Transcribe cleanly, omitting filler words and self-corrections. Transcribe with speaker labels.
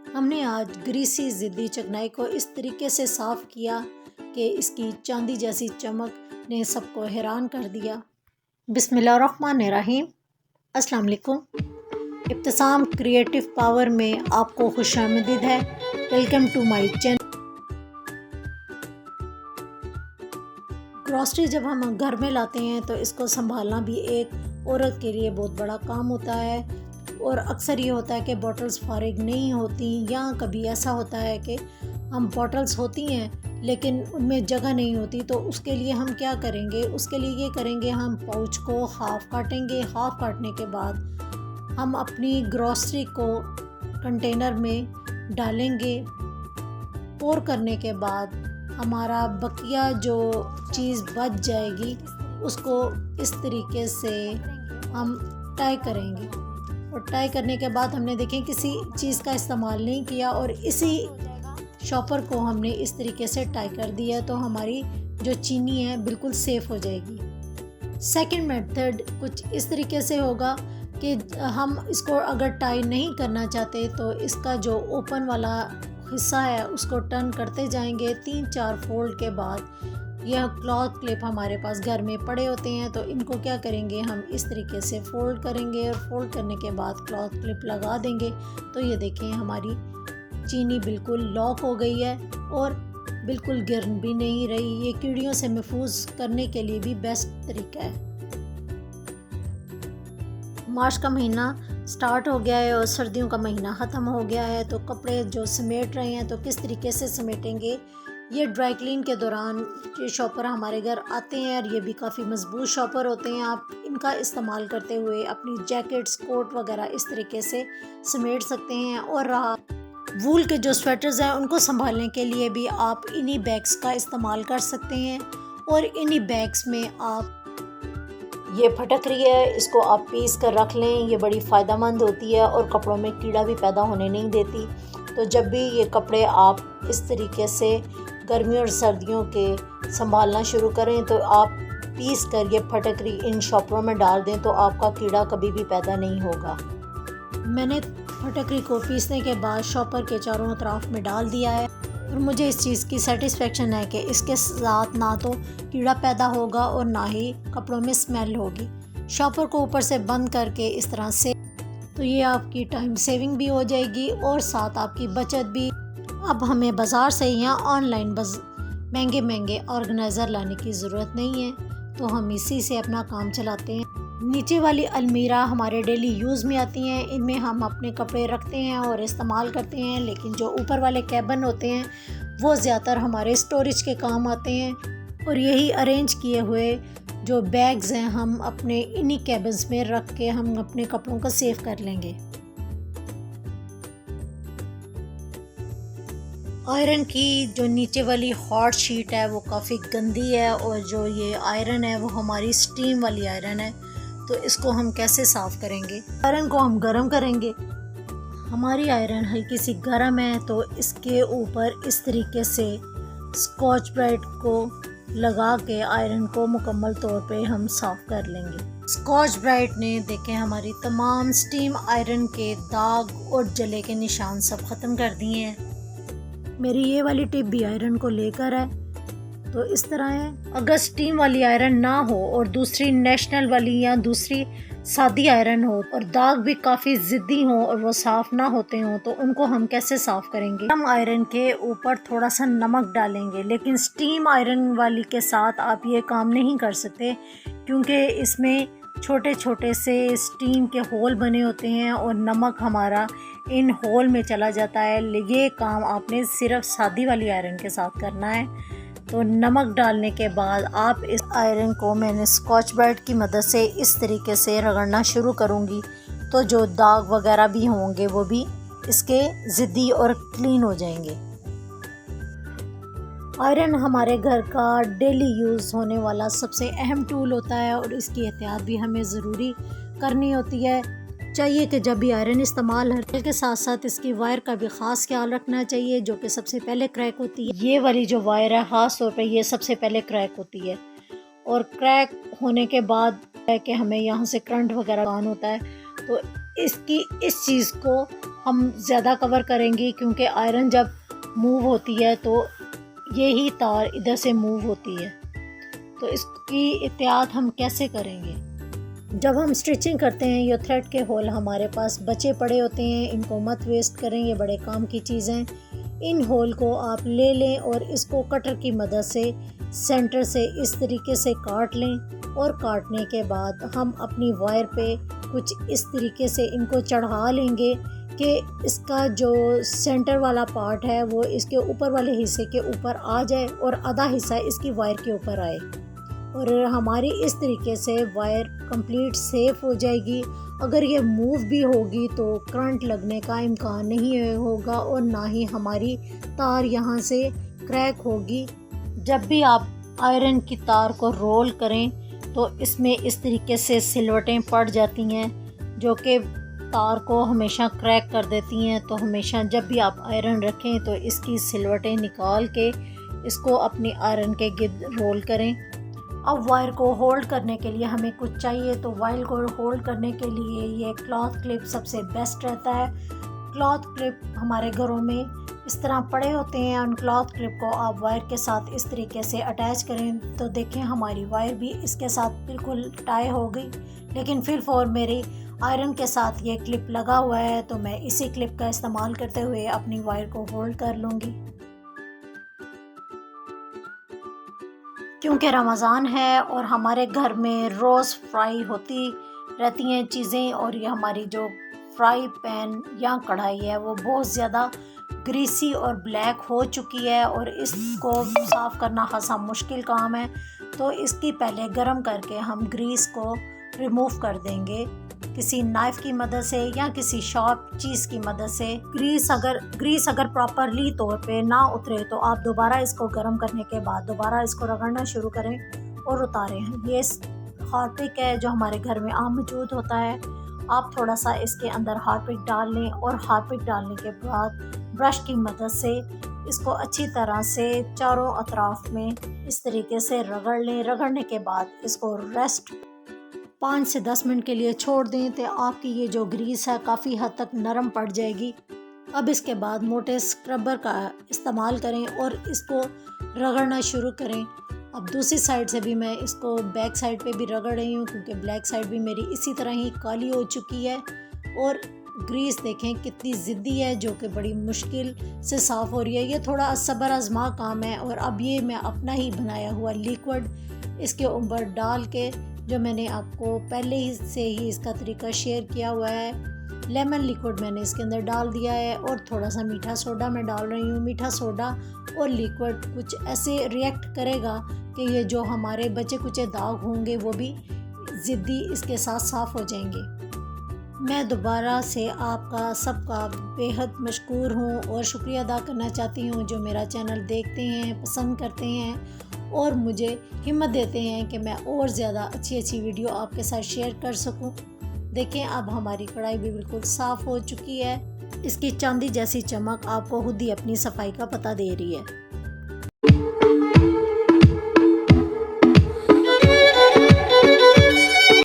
Speaker 1: हमने आज ग्रीसी ज़िद्दी चकनाई को इस तरीके से साफ़ किया कि इसकी चांदी जैसी चमक ने सबको हैरान कर दिया। बिस्मिल्लाहिर्रहमानिर्रहीम। अस्सलाम वालेकुम। इब्तिसाम क्रिएटिव पावर में आपको खुशामदीद है। Welcome to my channel. Grocery जब हम घर में लाते हैं तो इसको संभालना भी एक औरत के लिए बहुत बड़ा काम होता है और अक्सर ये होता है कि बॉटल्स फारिग नहीं होती, या कभी ऐसा होता है कि हम बॉटल्स होती हैं लेकिन उनमें जगह नहीं होती। तो उसके लिए हम क्या करेंगे, उसके लिए ये करेंगे, हम पाउच को हाफ़ काटेंगे। हाफ़ काटने के बाद हम अपनी ग्रॉसरी को कंटेनर में डालेंगे। पोर करने के बाद हमारा बकिया जो चीज़ बच जाएगी उसको इस तरीके से हम टाई करेंगे। और टाई करने के बाद हमने देखें किसी चीज़ का इस्तेमाल नहीं किया और इसी शॉपर को हमने इस तरीके से टाई कर दिया तो हमारी जो चीनी है बिल्कुल सेफ़ हो जाएगी। सेकंड मेथड कुछ इस तरीके से होगा कि हम इसको अगर टाई नहीं करना चाहते तो इसका जो ओपन वाला हिस्सा है उसको टर्न करते जाएंगे। 3-4 फोल्ड के बाद यह क्लॉथ क्लिप हमारे पास घर में पड़े होते हैं तो इनको क्या करेंगे, हम इस तरीके से फ़ोल्ड करेंगे और फोल्ड करने के बाद क्लॉथ क्लिप लगा देंगे। तो ये देखें हमारी चीनी बिल्कुल लॉक हो गई है और बिल्कुल गिर भी नहीं रही। ये कीड़ियों से महफूज करने के लिए भी बेस्ट तरीका है। मार्च का महीना स्टार्ट हो गया है और सर्दियों का महीना ख़त्म हो गया है। तो कपड़े जो समेट रहे हैं तो किस तरीके से समेटेंगे। ये ड्राई क्लीन के दौरान ये शॉपर हमारे घर आते हैं और ये भी काफ़ी मजबूत शॉपर होते हैं। आप इनका इस्तेमाल करते हुए अपनी जैकेट्स, कोट वगैरह इस तरीके से समेट सकते हैं। और रहा वूल के जो स्वेटर्स हैं उनको संभालने के लिए भी आप इन्हीं बैग्स का इस्तेमाल कर सकते हैं। और इन्हीं बैग्स में आप ये फटकरी है, इसको आप पीस कर रख लें। ये बड़ी फ़ायदेमंद होती है और कपड़ों में कीड़ा भी पैदा होने नहीं देती। तो जब भी ये कपड़े आप इस तरीके से गर्मियों और सर्दियों के संभालना शुरू करें तो आप पीस कर ये फटकरी इन शॉपरों में डाल दें तो आपका कीड़ा कभी भी पैदा नहीं होगा। मैंने फटकरी को पीसने के बाद शॉपर के चारों तरफ में डाल दिया है और मुझे इस चीज़ की सेटिस्फेक्शन है कि इसके साथ ना तो कीड़ा पैदा होगा और ना ही कपड़ों में स्मेल होगी। शॉपर को ऊपर से बंद करके इस तरह से तो ये आपकी टाइम सेविंग भी हो जाएगी और साथ आपकी बचत भी। अब हमें बाज़ार से या ऑनलाइन महंगे ऑर्गेनाइज़र लाने की ज़रूरत नहीं है, तो हम इसी से अपना काम चलाते हैं। नीचे वाली अलमीरा हमारे डेली यूज़ में आती हैं, इनमें हम अपने कपड़े रखते हैं और इस्तेमाल करते हैं। लेकिन जो ऊपर वाले कैबिन होते हैं वो ज़्यादातर हमारे स्टोरेज के काम आते हैं और यही अरेंज किए हुए जो बैग्स हैं हम अपने इन्हीं कैबिन्स में रख के हम अपने कपड़ों को सेव कर लेंगे। आयरन की जो नीचे वाली हॉट शीट है वो काफ़ी गंदी है और जो ये आयरन है वो हमारी स्टीम वाली आयरन है। तो इसको हम कैसे साफ़ करेंगे। आयरन को हम गर्म करेंगे। हमारी आयरन हल्की सी गर्म है तो इसके ऊपर इस तरीके से स्कॉच ब्राइट को लगा के आयरन को मुकम्मल तौर पे हम साफ़ कर लेंगे। स्कॉच ब्राइट ने देखें हमारी तमाम स्टीम आयरन के दाग और जले के निशान सब ख़त्म कर दिए हैं। मेरी ये वाली टिप भी आयरन को लेकर है तो इस तरह है। अगर स्टीम वाली आयरन ना हो और दूसरी नेशनल वाली या दूसरी सादी आयरन हो और दाग भी काफ़ी ज़िद्दी हो और वो साफ़ ना होते हों तो उनको हम कैसे साफ़ करेंगे। हम आयरन के ऊपर थोड़ा सा नमक डालेंगे, लेकिन स्टीम आयरन वाली के साथ आप ये काम नहीं कर सकते क्योंकि इसमें छोटे छोटे से स्टीम के होल बने होते हैं और नमक हमारा इन होल में चला जाता है। ये काम आपने सिर्फ सादी वाली आयरन के साथ करना है। तो नमक डालने के बाद आप इस आयरन को मैंने स्कॉच ब्राइट की मदद से इस तरीके से रगड़ना शुरू करूँगी तो जो दाग वगैरह भी होंगे वो भी इसके ज़िद्दी और क्लीन हो जाएंगे। आयरन हमारे घर का डेली यूज़ होने वाला सबसे अहम टूल होता है और इसकी एहतियात भी हमें ज़रूरी करनी होती है। चाहिए कि जब भी आयरन इस्तेमाल है के साथ साथ इसकी वायर का भी ख़ास ख्याल रखना चाहिए जो कि सबसे पहले क्रैक होती है। ये वाली जो वायर है ख़ास तौर पे ये सबसे पहले क्रैक होती है और क्रैक होने के बाद है कि हमें यहाँ से करंट वगैरह ऑन होता है। तो इसकी इस चीज़ को हम ज़्यादा कवर करेंगे क्योंकि आयरन जब मूव होती है तो यही तार इधर से मूव होती है। तो इसकी एहतियात हम कैसे करेंगे? जब हम स्टिचिंग करते हैं ये थ्रेड के होल हमारे पास बचे पड़े होते हैं, इनको मत वेस्ट करें, ये बड़े काम की चीज़ हैं। इन होल को आप ले लें और इसको कटर की मदद से सेंटर से इस तरीके से काट लें और काटने के बाद हम अपनी वायर पे कुछ इस तरीके से इनको चढ़ा लेंगे कि इसका जो सेंटर वाला पार्ट है वो इसके ऊपर वाले हिस्से के ऊपर आ जाए और आधा हिस्सा इसकी वायर के ऊपर आए, और हमारी इस तरीके से वायर कंप्लीट सेफ हो जाएगी। अगर ये मूव भी होगी तो करंट लगने का इम्कान नहीं होगा और ना ही हमारी तार यहाँ से क्रैक होगी। जब भी आप आयरन की तार को रोल करें तो इसमें इस तरीके से सिलवटें पड़ जाती हैं जो कि तार को हमेशा क्रैक कर देती हैं। तो हमेशा जब भी आप आयरन रखें तो इसकी सिलवटें निकाल के इसको अपनी आयरन के गिर्द रोल करें। अब वायर को होल्ड करने के लिए हमें कुछ चाहिए, तो वायर को होल्ड करने के लिए ये क्लॉथ क्लिप सबसे बेस्ट रहता है। क्लॉथ क्लिप हमारे घरों में इस तरह पड़े होते हैं, उन क्लॉथ क्लिप को आप वायर के साथ इस तरीके से अटैच करें तो देखें हमारी वायर भी इसके साथ बिल्कुल टाई हो गई। लेकिन फिर और मेरी आयरन के साथ ये क्लिप लगा हुआ है तो मैं इसी क्लिप का इस्तेमाल करते हुए अपनी वायर को होल्ड कर लूँगी। क्योंकि रमज़ान है और हमारे घर में रोज़ फ्राई होती रहती हैं चीज़ें, और ये हमारी जो फ्राई पैन या कढ़ाई है वो बहुत ज़्यादा ग्रीसी और ब्लैक हो चुकी है और इसको साफ़ करना खासा मुश्किल काम है। तो इसकी पहले गर्म करके हम ग्रीस को रिमूव कर देंगे किसी नाइफ़ की मदद से या किसी शार्प चीज़ की मदद से। ग्रीस अगर प्रॉपरली तौर पे ना उतरे तो आप दोबारा इसको गर्म करने के बाद दोबारा इसको रगड़ना शुरू करें और उतारें। ये हार्पिक है जो हमारे घर में आम मौजूद होता है। आप थोड़ा सा इसके अंदर हार्पिक डाल लें और हार्पिक डालने के बाद ब्रश की मदद से इसको अच्छी तरह से चारों अतराफ में इस तरीके से रगड़ लें। रगड़ने के बाद इसको रेस्ट 5 से 10 मिनट के लिए छोड़ दें तो आपकी ये जो ग्रीस है काफ़ी हद तक नरम पड़ जाएगी। अब इसके बाद मोटे स्क्रबर का इस्तेमाल करें और इसको रगड़ना शुरू करें। अब दूसरी साइड से भी मैं इसको बैक साइड पे भी रगड़ रही हूँ क्योंकि ब्लैक साइड भी मेरी इसी तरह ही काली हो चुकी है। और ग्रीस देखें कितनी ज़िद्दी है जो कि बड़ी मुश्किल से साफ़ हो रही है। ये थोड़ा सब्र आज़मा काम है। और अब ये मैं अपना ही बनाया हुआ लिक्विड इसके ऊपर डाल के, जो मैंने आपको पहले ही से ही इसका तरीका शेयर किया हुआ है, लेमन लिक्विड मैंने इसके अंदर डाल दिया है और थोड़ा सा मीठा सोडा मैं डाल रही हूँ। मीठा सोडा और लिक्विड कुछ ऐसे रिएक्ट करेगा कि ये जो हमारे बचे कुचे दाग होंगे वो भी ज़िद्दी इसके साथ साफ़ हो जाएंगे। मैं दोबारा से आपका सबका बेहद मशकूर हूँ और शुक्रिया अदा करना चाहती हूँ जो मेरा चैनल देखते हैं, पसंद करते हैं और मुझे हिम्मत देते हैं कि मैं और ज़्यादा अच्छी वीडियो आपके साथ शेयर कर सकूँ। देखें अब हमारी कढ़ाई भी बिल्कुल साफ़ हो चुकी है। इसकी चांदी जैसी चमक आपको खुद ही अपनी सफाई का पता दे रही है।